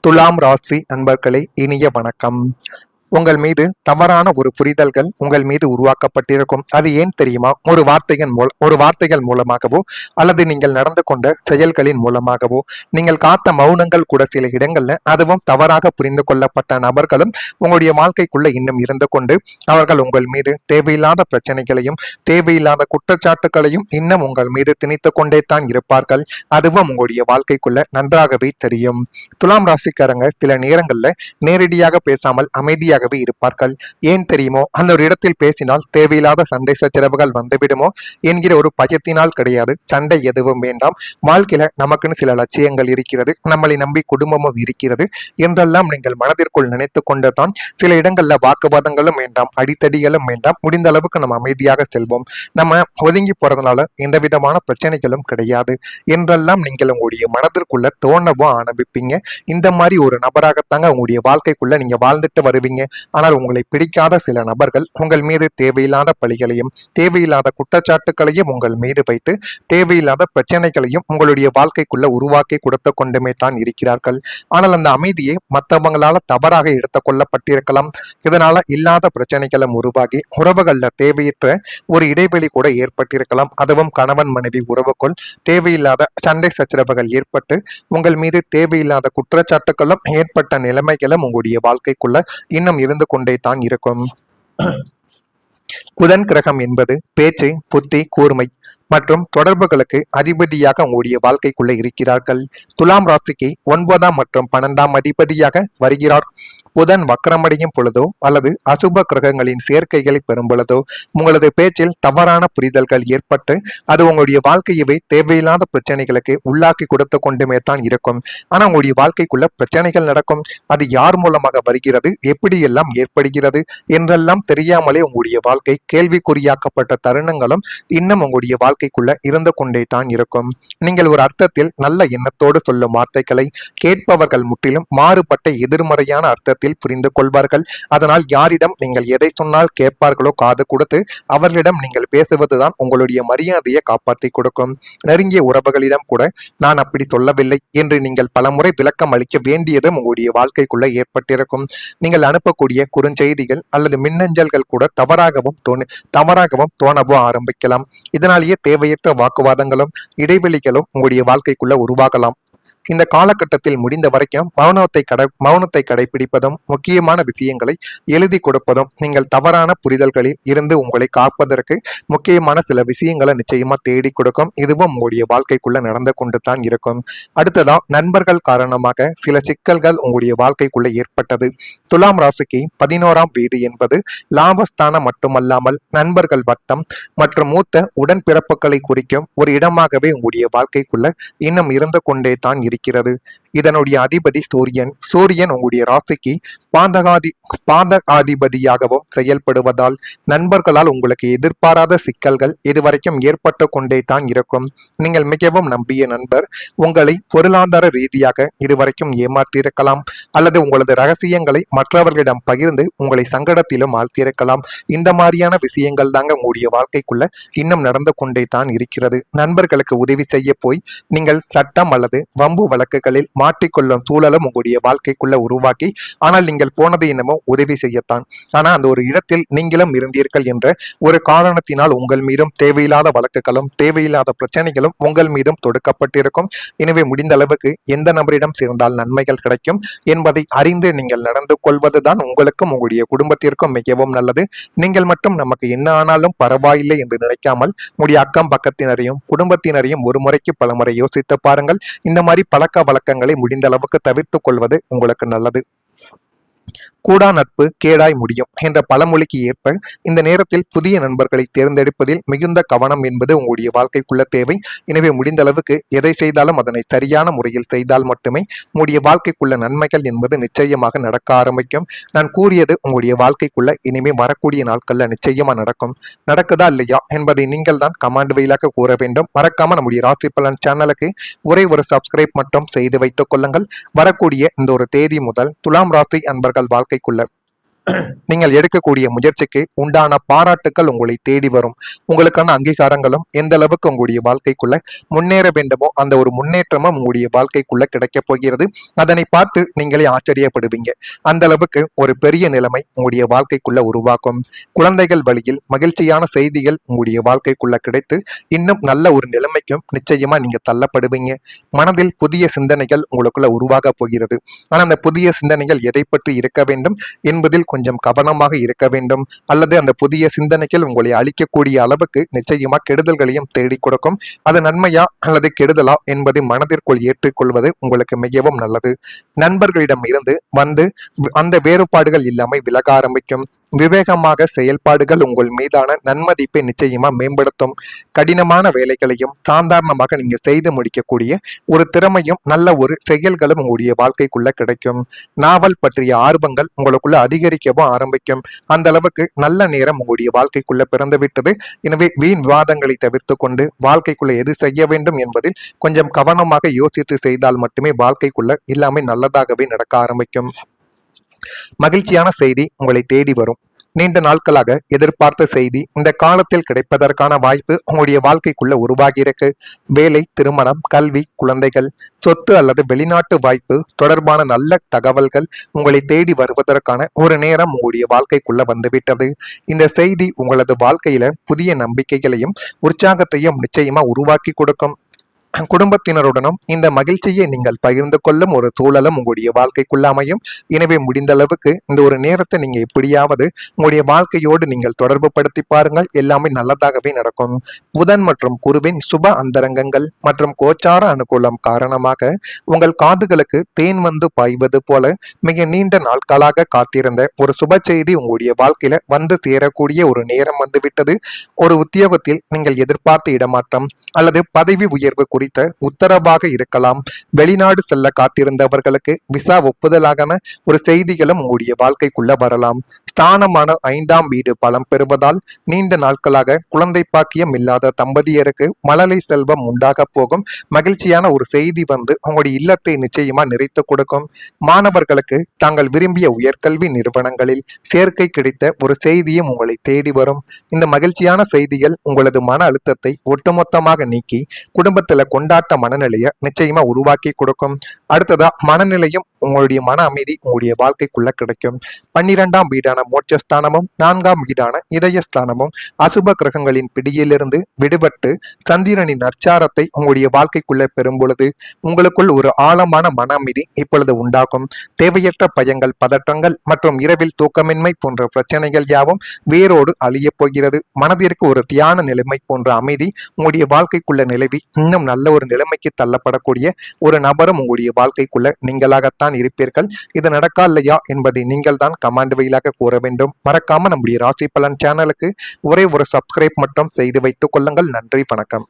துலாம் ராசி அன்பர்களே, இனிய வணக்கம். உங்கள் மீது தவறான ஒரு புரிதல்கள் உங்கள் மீது உருவாக்கப்பட்டிருக்கும். அது ஏன் தெரியுமா? ஒரு வார்த்தைகள் மூலமாகவோ அல்லது நீங்கள் நடந்து கொண்ட செயல்களின் மூலமாகவோ, நீங்கள் காத்த மௌனங்கள் கூட சில இடங்கள்ல அதுவும் தவறாக புரிந்து கொள்ளப்பட்ட நபர்களும் உங்களுடைய வாழ்க்கைக்குள்ள இன்னும் இருந்து கொண்டு அவர்கள் உங்கள் மீது தேவையில்லாத பிரச்சனைகளையும் தேவையில்லாத குற்றச்சாட்டுகளையும் இன்னும் உங்கள் மீது திணித்து கொண்டே தான் இருப்பார்கள். அதுவும் உங்களுடைய வாழ்க்கைக்குள்ள நன்றாகவே தெரியும். துலாம் ராசிக்காரங்க சில நேரங்கள்ல நேரடியாக பேசாமல் அமைதியாகவே இருப்பார்கள். ஏன் தெரியுமோ? அந்த ஒரு இடத்தில் பேசினால் தேவையில்லாத சண்டை சச்சரவுகள் வந்துவிடுமோ என்கிற ஒரு பயத்தினால் கிடையாது. சண்டை எதுவும் வேண்டாம். வாழ்க்கையில நமக்குன்னு சில லட்சியங்கள் இருக்கிறது, நம்மளை நம்பி குடும்பமும் இருக்கிறது என்றெல்லாம் நீங்கள் மனதிற்குள் நினைத்து கொண்டுதான் சில இடங்கள்ல வாக்குவாதங்களும் வேண்டாம், அடித்தடிகளும் வேண்டாம். முடிந்த அளவுக்கு நம்ம அமைதியாக செல்வோம். நம்ம ஒதுங்கி போறதுனால எந்த விதமான பிரச்சனைகளும் கிடையாது என்றெல்லாம் நீங்கள் உங்களுடைய மனதிற்குள்ள தோணவும் ஆரம்பிப்பீங்க. இந்த மாதிரி ஒரு நபராகத்தாங்க உங்களுடைய வாழ்க்கைக்குள்ள நீங்க வாழ்ந்துட்டு வருவீங்க. ஆனால் உங்களை பிடிக்காத சில நபர்கள் உங்கள் மீது தேவையில்லாத பழிகளையும் தேவையில்லாத குற்றச்சாட்டுகளையும் உங்கள் மீது வைத்து தேவையில்லாத பிரச்சனைகளையும் உங்களுடைய வாழ்க்கைக்குள்ள உருவாக்கி கொடுத்து கொண்டுமே தான் இருக்கிறார்கள். ஆனால் அந்த அமைதியை மற்றவங்களால தவறாக எடுத்துக் கொள்ளப்பட்டிருக்கலாம். இதனால இல்லாத பிரச்சனைகளும் உருவாகி உறவுகள்ல தேவையற்ற ஒரு இடைவெளி கூட ஏற்பட்டிருக்கலாம். அதுவும் கணவன் மனைவி உறவுக்குள் தேவையில்லாத சண்டை சச்சரவுகள் ஏற்பட்டு உங்கள் மீது தேவையில்லாத குற்றச்சாட்டுகளும் ஏற்பட்ட நிலைமைகளும் உங்களுடைய வாழ்க்கைக்குள்ள இன்னும் இருந்து கொண்டே தான் இருக்கும். புதன் கிரகம் என்பது பேச்சு, புத்தி, கூர்மை மற்றும் தொடர்புகளுக்கு அதிபதியாக உங்களுடைய வாழ்க்கைக்குள்ள இருக்கிறார்கள். துலாம் ராசிக்கு 9ஆம் மற்றும் 12ஆம் அதிபதியாக வருகிறார். புதன் வக்கரமடையும் பொழுதோ அல்லது அசுப கிரகங்களின் சேர்க்கைகளை பெறும் பொழுதோ உங்களது பேச்சில் தவறான புரிதல்கள் ஏற்பட்டு அது உங்களுடைய வாழ்க்கையவே தேவையில்லாத பிரச்சனைகளுக்கு உள்ளாக்கி கொடுத்து கொண்டுமே தான் இருக்கும். ஆனா உங்களுடைய வாழ்க்கைக்குள்ள பிரச்சனைகள் நடக்கும். அது யார் மூலமாக வருகிறது, எப்படியெல்லாம் ஏற்படுகிறது என்றெல்லாம் தெரியாமலே உங்களுடைய வாழ்க்கை கேள்விக்குறியாக்கப்பட்ட தருணங்களும் இன்னும் உங்களுடைய வாழ்க்கைக்குள்ள இருந்து கொண்டே தான் இருக்கும். நீங்கள் ஒரு அர்த்தத்தில் நல்ல எண்ணத்தோடு சொல்லும் வார்த்தைகளை கேட்பவர்கள் முற்றிலும் மாறுபட்ட எதிர்மறையான அர்த்தத்தில் புரிந்து கொள்வார்கள். அதனால் யாரிடம் நீங்கள் எதை சொன்னால் கேட்பார்களோ காது கொடுத்து அவர்களிடம் நீங்கள் பேசுவதுதான் உங்களுடைய மரியாதையை காப்பாற்றி கொடுக்கும். நெருங்கிய உறவுகளிடம் கூட நான் அப்படி சொல்லவில்லை என்று நீங்கள் பலமுறை விளக்கம் அளிக்க வேண்டியதும் உங்களுடைய வாழ்க்கைக்குள்ள ஏற்பட்டிருக்கும். நீங்கள் அனுப்பக்கூடிய குறுஞ்செய்திகள் அல்லது மின்னஞ்சல்கள் கூட தவறாகவும் தோணவோ ஆரம்பிக்கலாம். இதனாலேயே தேவையற்ற வாக்குவாதங்களும் இடைவெளிகளும் உங்களுடைய வாழ்க்கைக்குள்ள உருவாகலாம். இந்த காலகட்டத்தில் முடிந்த வரைக்கும் மௌனத்தை கடைபிடிப்பதும் முக்கியமான விஷயங்களை எழுதி கொடுப்பதும் நீங்கள் தவறான புரிதல்களில் இருந்து உங்களை காப்பதற்கு முக்கியமான சில விஷயங்களை நிச்சயமா தேடி கொடுக்கும். இதுவும் உங்களுடைய வாழ்க்கைக்குள்ள நடந்து கொண்டு தான் இருக்கும். அடுத்ததா நண்பர்கள் காரணமாக சில சிக்கல்கள் உங்களுடைய வாழ்க்கைக்குள்ள ஏற்பட்டது. துலாம் ராசிக்கு 11ஆம் வீடு என்பது லாபஸ்தானம் மட்டுமல்லாமல் நண்பர்கள் வட்டம் மற்றும் மூத்த உடன்பிறப்புகளை குறிக்கும் ஒரு இடமாகவே உங்களுடைய வாழ்க்கைக்குள்ள இன்னும் இருந்து கொண்டே தான் இருக்கிறது. இதனுடைய அதிபதி சூரியன் உங்களுடைய ராசிக்கு பாதகாதிபதியாகவும் செயல்படுவதால் நண்பர்களால் உங்களுக்கு எதிர்பாராத சிக்கல்கள் இதுவரைக்கும் ஏற்பட்டு கொண்டே தான் இருக்கும். நீங்கள் மிகவும் நம்பிய நண்பர் உங்களை பொருளாதார ரீதியாக இதுவரைக்கும் ஏமாற்றியிருக்கலாம் அல்லது உங்களது ரகசியங்களை மற்றவர்களிடம் பகிர்ந்து உங்களை சங்கடத்திலும் ஆழ்த்தியிருக்கலாம். இந்த மாதிரியான விஷயங்கள் தாங்க உங்களுடைய வாழ்க்கைக்குள்ள இன்னும் நடந்து கொண்டே தான் இருக்கிறது. நண்பர்களுக்கு உதவி செய்ய போய் நீங்கள் சட்டம் அல்லது வம்பு வழக்குகளில் மாற்றிக்கொள்ளும் சூழலும் உங்களுடைய வாழ்க்கைக்குள்ள உருவாக்கி, ஆனால் நீங்கள் போனது என்னமோ உதவி செய்யத்தான், ஆனா அந்த ஒரு இடத்தில் நீங்களும் இருந்தீர்கள் என்ற ஒரு காரணத்தினால் உங்கள் மீதும் தேவையில்லாத வழக்குகளும் தேவையில்லாத பிரச்சனைகளும் உங்கள் மீதும் தொடுக்கப்பட்டிருக்கும். எனவே முடிந்த அளவுக்கு எந்த நபரிடம் சேர்ந்தால் நன்மைகள் கிடைக்கும் என்பதை அறிந்து நீங்கள் நடந்து கொள்வதுதான் உங்களுக்கும் உங்களுடைய குடும்பத்திற்கும் மிகவும் நல்லது. நீங்கள் மட்டும் நமக்கு என்ன ஆனாலும் பரவாயில்லை என்று நினைக்காமல் உங்களுடைய அக்கம் பக்கத்தினரையும் குடும்பத்தினரையும் ஒரு முறைக்கு பல முறை யோசித்து பாருங்கள். இந்த மாதிரி பழக்க வழக்கங்களை முடிந்த அளவுக்கு தவிர்த்துக் கொள்வது உங்களுக்கு நல்லது. கூடா நட்பு கேடாய் முடியும் என்ற பழமொழிக்கு ஏற்ப இந்த நேரத்தில் புதிய நண்பர்களை தேர்ந்தெடுப்பதில் மிகுந்த கவனம் என்பது உங்களுடைய வாழ்க்கைக்குள்ள தேவை. எனவே முடிந்த அளவுக்கு எதை செய்தாலும் அதனை சரியான முறையில் செய்தால் மட்டுமே உங்களுடைய வாழ்க்கைக்குள்ள நன்மைகள் என்பது நிச்சயமாக நடக்க ஆரம்பிக்கும். நான் கூறியது உங்களுடைய வாழ்க்கைக்குள்ள இனிமே வரக்கூடிய நாட்கள்ல நிச்சயமா நடக்கும். நடக்குதா இல்லையா என்பதை நீங்கள் தான் கமெண்ட் வழியாக கூற வேண்டும். மறக்காம நம்முடைய ராசி பலன் சேனலுக்கு ஒரே ஒரு சப்ஸ்கிரைப் மட்டும் செய்து வைத்துக் கொள்ளுங்கள். வரக்கூடிய இந்த ஒரு தேதி முதல் துலாம் ராசி அன்பர்கள் வாழ்க்கைக்குள்ள நீங்கள் எடுக்கக்கூடிய முயற்சிக்கு உண்டான பாராட்டுக்கள் உங்களை தேடி வரும். உங்களுக்கான அங்கீகாரங்களும் எந்த அளவுக்கு உங்களுடைய வாழ்க்கைக்குள்ள முன்னேற வேண்டுமோ அந்த ஒரு முன்னேற்றமும் உங்களுடைய வாழ்க்கைக்குள்ள கிடைக்க போகிறது. அதனை பார்த்து நீங்களே ஆச்சரியப்படுவீங்க. அந்த அளவுக்கு ஒரு பெரிய நிலைமை உங்களுடைய வாழ்க்கைக்குள்ள உருவாக்கும். குழந்தைகள் வழியில் மகிழ்ச்சியான செய்திகள் உங்களுடைய வாழ்க்கைக்குள்ள கிடைத்து இன்னும் நல்ல ஒரு நிலைமைக்கும் நிச்சயமா நீங்க தள்ளப்படுவீங்க. மனதில் புதிய சிந்தனைகள் உங்களுக்குள்ள உருவாக போகிறது. ஆனா அந்த புதிய சிந்தனைகள் எதை பற்றி இருக்க வேண்டும் என்பதில் கொஞ்சம் கவனமாக இருக்க வேண்டும். அல்லது அந்த புதிய சிந்தனைகள் உங்களை அழிக்கக்கூடிய அளவுக்கு நிச்சயமா கெடுதல்களையும் தேடி கொடுக்கும். அது நன்மையா அல்லது கெடுதலா என்பதை மனதிற்குள் ஏற்றுக்கொள்வது உங்களுக்கு மிகவும் நல்லது. நண்பர்களிடம் இருந்து வந்து அந்த வேறுபாடுகள் இல்லாமல் விலக ஆரம்பிக்கும். விவேகமாக செயல்பாடுகள் உங்கள் மீதான நன்மதிப்பை நிச்சயமா மேம்படுத்தும். கடினமான வேலைகளையும் சாதாரணமாக நீங்க செய்து முடிக்கக்கூடிய ஒரு திறமையும் நல்ல ஒரு செயல்களும் உங்களுடைய வாழ்க்கைக்குள்ள கிடைக்கும். நாவல் பற்றிய ஆர்வங்கள் உங்களுக்குள்ள அதிகரிக்கவும் ஆரம்பிக்கும். அந்த அளவுக்கு நல்ல நேரம் உங்களுடைய வாழ்க்கைக்குள்ள பிறந்து விட்டது. எனவே வீண் விவாதங்களை தவிர்த்து கொண்டு வாழ்க்கைக்குள்ள எது செய்ய வேண்டும் என்பதில் கொஞ்சம் கவனமாக யோசித்து செய்தால் மட்டுமே வாழ்க்கைக்குள்ள எல்லாமே நல்லதாகவே நடக்க ஆரம்பிக்கும். மகிழ்ச்சியான செய்தி உங்களை தேடி வரும். நீண்ட நாட்களாக எதிர்பார்த்த செய்தி இந்த காலத்தில் கிடைப்பதற்கான வாய்ப்பு உங்களுடைய வாழ்க்கைக்குள்ள உருவாகி இருக்கு. வேலை, திருமணம், கல்வி, குழந்தைகள், சொத்து அல்லது வெளிநாட்டு வாய்ப்பு தொடர்பான நல்ல தகவல்கள் உங்களை தேடி வருவதற்கான ஒரு நேரம் உங்களுடைய வாழ்க்கைக்குள்ள வந்துவிட்டது. இந்த செய்தி உங்களது வாழ்க்கையில புதிய நம்பிக்கைகளையும் உற்சாகத்தையும் நிச்சயமா உருவாக்கி கொடுக்கும். குடும்பத்தினருடனும் இந்த மகிழ்ச்சியை நீங்கள் பகிர்ந்து கொள்ளும் ஒரு சூழலும் உங்களுடைய வாழ்க்கைக்குள்ள அமையும். எனவே முடிந்த அளவுக்கு இந்த ஒரு நேரத்தை நீங்க எப்படியாவது உங்களுடைய வாழ்க்கையோடு நீங்கள் தொடர்பு படுத்தி பாருங்கள். எல்லாமே நல்லதாகவே நடக்கும். புதன் மற்றும் குருவின் சுப அந்தரங்கங்கள் மற்றும் கோச்சார அனுகூலம் காரணமாக உங்கள் காதுகளுக்கு தேன் வந்து பாய்வது போல மிக நீண்ட நாட்களாக காத்திருந்த ஒரு சுப செய்தி உங்களுடைய வாழ்க்கையில வந்து சேரக்கூடிய ஒரு நேரம் வந்துவிட்டது. ஒரு உத்தியோகத்தில் நீங்கள் எதிர்பார்த்த இடமாற்றம் அல்லது பதவி உயர்வு குறித்த உத்தரவாக இருக்கலாம். வெளிநாடு செல்ல காத்திருந்தவர்களுக்கு விசா ஒப்புதலான ஒரு செய்திகளும் உங்களுடைய வாழ்க்கைக்குள்ள வரலாம். ஸ்தானமான 5ஆம் வீடு பலம் பெறுவதால் நீண்ட நாட்களாக குழந்தை பாக்கியம் இல்லாத தம்பதியருக்கு மழலை செல்வம் உண்டாக போகும். மகிழ்ச்சியான ஒரு செய்தி வந்து உங்களுடைய இல்லத்தை நிச்சயமா நிறைத்து கொடுக்கும். மாணவர்களுக்கு தாங்கள் விரும்பிய உயர்கல்வி நிறுவனங்களில் சேர்க்கை கிடைத்த ஒரு செய்தியும் உங்களை தேடி வரும். இந்த மகிழ்ச்சியான செய்திகள் உங்களது மன அழுத்தத்தை ஒட்டுமொத்தமாக நீக்கி குடும்பத்துல கொண்டாட்ட மனநிலையை நிச்சயமா உருவாக்கி கொடுக்கும். அடுத்ததா மனநிலையும் உங்களுடைய மன அமைதி உங்களுடைய வாழ்க்கைக்குள்ள கிடைக்கும். 12ஆம் வீடான மோட்சஸ்தானமும் 4ஆம் வீடான இதயஸ்தானமும் அசுப கிரகங்களின் பிடியிலிருந்து விடுபட்டு சந்திரனின் நற்சாரத்தை உங்களுடைய வாழ்க்கைக்குள்ள பெறும் பொழுது உங்களுக்குள் ஒரு ஆழமான மன அமைதி இப்பொழுது உண்டாகும். தேவையற்ற பயங்கள், பதற்றங்கள் மற்றும் இரவில் தூக்கமின்மை போன்ற பிரச்சனைகள் யாவும் வேரோடு அழிய போகிறது. மனதிற்கு ஒரு தியான நிலைமை போன்ற அமைதி உங்களுடைய வாழ்க்கைக்குள்ள நிலவி இன்னும் நல்ல ஒரு நிலைமைக்கு தள்ளப்படக்கூடிய ஒரு நபரும் உங்களுடைய வாழ்க்கைக்குள்ள நீங்களாகத்தான் இருப்பீர்கள். இது நடக்கா இல்லையா என்பதை நீங்கள் தான் கமெண்ட் வாயிலாக கூற வேண்டும். மறக்காம நம்முடைய ராசி பலன் சேனலுக்கு ஒரே ஒரு சப்ஸ்கிரைப் மட்டும் செய்து வைத்துக் கொள்ளுங்கள். நன்றி, வணக்கம்.